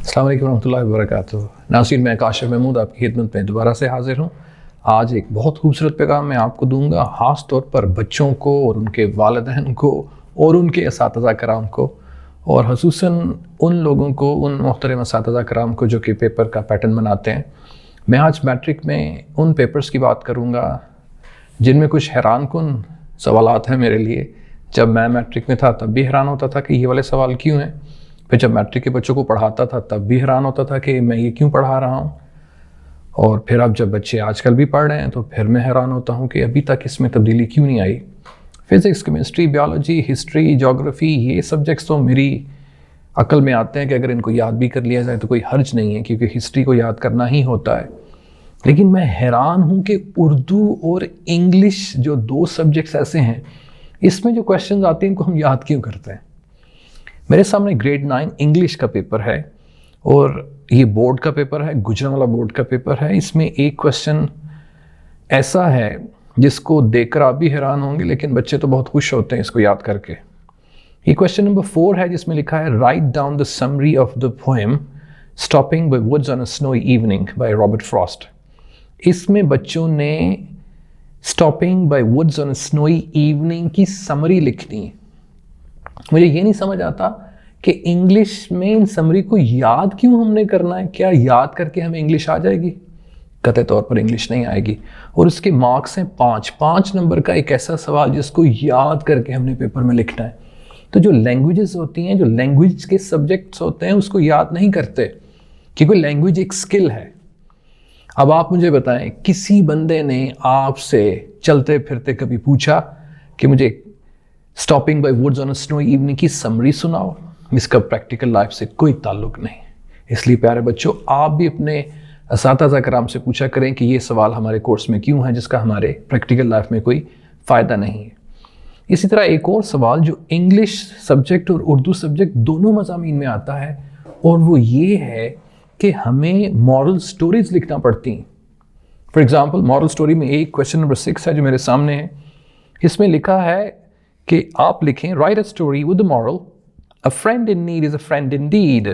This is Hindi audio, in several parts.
अस्सलाम वालेकुम रहमतुल्लाहि व बरकातुहू। नाज़रीन, मैं काशिफ महमूद आपकी खिदमत में दोबारा से हाजिर हूँ। आज एक बहुत खूबसूरत पैगाम मैं आपको दूंगा, ख़ास तौर पर बच्चों को और उनके वालिदैन को और उनके इसातिज़ा कराम को, और ख़ुसूसन उन लोगों को, उन मोहतरम इसातिज़ा कराम को जो कि पेपर का पैटर्न बनाते हैं। मैं आज मैट्रिक में उन पेपर्स की बात करूँगा जिनमें कुछ हैरानकुन सवालात हैं मेरे लिए। जब मैं मैट्रिक में था तब भी हैरान होता था कि ये वाले सवाल क्यों हैं। फिर जब मैट्रिक के बच्चों को पढ़ाता था तब भी हैरान होता था कि मैं ये क्यों पढ़ा रहा हूँ। और फिर अब जब बच्चे आजकल भी पढ़ रहे हैं तो फिर मैं हैरान होता हूँ कि अभी तक इसमें तब्दीली क्यों नहीं आई। Physics, chemistry, biology, history, geography, ये सब्जेक्ट्स तो मेरी अकल में आते हैं कि अगर इनको याद भी कर लिया जाए तो कोई हर्ज नहीं है, क्योंकि हिस्ट्री को याद करना ही होता है। लेकिन मैं हैरान हूँ कि उर्दू और इंग्लिश जो दो सब्जेक्ट्स ऐसे हैं, इसमें जो क्वेश्चन आते हैं इनको हम याद क्यों करते हैं। मेरे सामने ग्रेड 9 इंग्लिश का पेपर है और ये बोर्ड का पेपर है, गुजरांवाला बोर्ड का पेपर है। इसमें एक क्वेश्चन ऐसा है जिसको देखकर आप भी हैरान होंगे, लेकिन बच्चे तो बहुत खुश होते हैं इसको याद करके। ये क्वेश्चन नंबर 4 है जिसमें लिखा है write down the summary of the poem stopping by woods on a snowy evening by Robert Frost. इसमें बच्चों ने stopping by woods on a snowy evening की समरी लिखनी है। मुझे ये नहीं समझ आता कि इंग्लिश में इन समरी को याद क्यों हमने करना है। क्या याद करके हमें इंग्लिश आ जाएगी? कतई तौर पर इंग्लिश नहीं आएगी। और उसके मार्क्स हैं 5 नंबर का एक ऐसा सवाल जिसको याद करके हमने पेपर में लिखना है। तो जो लैंग्वेजेस होती हैं, जो लैंग्वेज के सब्जेक्ट्स होते हैं, उसको याद नहीं करते, क्योंकि लैंग्वेज एक स्किल है। अब आप मुझे बताएं, किसी बंदे ने आपसे चलते फिरते कभी पूछा कि मुझे stopping by woods on a snowy evening की समरी सुनाओ? इसका प्रैक्टिकल लाइफ से कोई ताल्लुक नहीं। इसलिए प्यारे बच्चों, आप भी अपने असातिज़ा कराम से पूछा करें कि ये सवाल हमारे कोर्स में क्यों है जिसका हमारे प्रैक्टिकल लाइफ में कोई फ़ायदा नहीं है। इसी तरह एक और सवाल जो इंग्लिश सब्जेक्ट और उर्दू सब्जेक्ट दोनों मज़ामीन में आता है, और वो ये है कि हमें मॉरल स्टोरीज लिखना पड़ती हैं। फॉर एग्ज़ाम्पल, मॉरल स्टोरी में एक क्वेश्चन नंबर 6 है जो मेरे सामने है। इसमें लिखा है कि आप लिखें right a story with the moral a friend in need is a friend Indeed.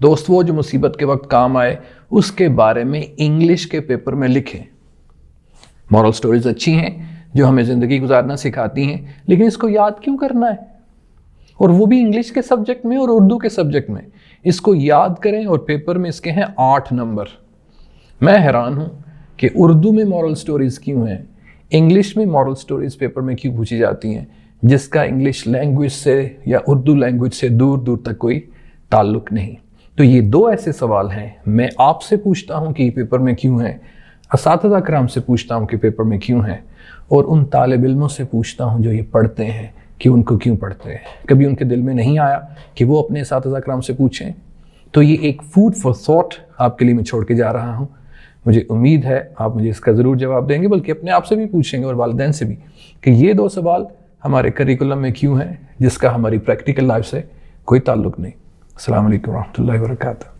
दोस्त वो जो मुसीबत के वक्त काम आए, उसके बारे में इंग्लिश के पेपर में लिखें। मॉरल स्टोरीज अच्छी हैं जो हमें ज़िंदगी गुजारना सिखाती हैं, लेकिन इसको याद क्यों करना है? और वो भी इंग्लिश के सब्जेक्ट में और उर्दू के सब्जेक्ट में। इसको याद करें और पेपर में इसके हैं 8 नंबर। मैं हैरान हूँ कि उर्दू में मॉरल स्टोरीज़ क्यों हैं, इंग्लिश में मॉरल स्टोरीज पेपर में क्यों पूछी जाती हैं, जिसका इंग्लिश लैंग्वेज से या उर्दू लैंग्वेज से दूर दूर तक कोई ताल्लुक नहीं। तो ये दो ऐसे सवाल हैं। मैं आपसे पूछता हूँ कि ये पेपर में क्यों हैं, असातिज़ा कराम से पूछता हूँ कि पेपर में क्यों हैं, और उन तालिब इल्मों से पूछता हूँ जो ये पढ़ते हैं कि उनको क्यों पढ़ते हैं। कभी उनके दिल में नहीं आया कि वो अपने असातिज़ा कराम से पूछें? तो ये एक फूड फॉर थॉट आपके लिए मैं छोड़ के जा रहा हूँ। मुझे उम्मीद है आप मुझे इसका ज़रूर जवाब देंगे, बल्कि अपने आप से भी पूछेंगे और वालिदैन से भी, कि ये दो सवाल हमारे करिकुलम में क्यों हैं जिसका हमारी प्रैक्टिकल लाइफ से कोई ताल्लुक नहीं। अस्सलाम वालेकुम रहमतुल्लाहि व बरकातुहू।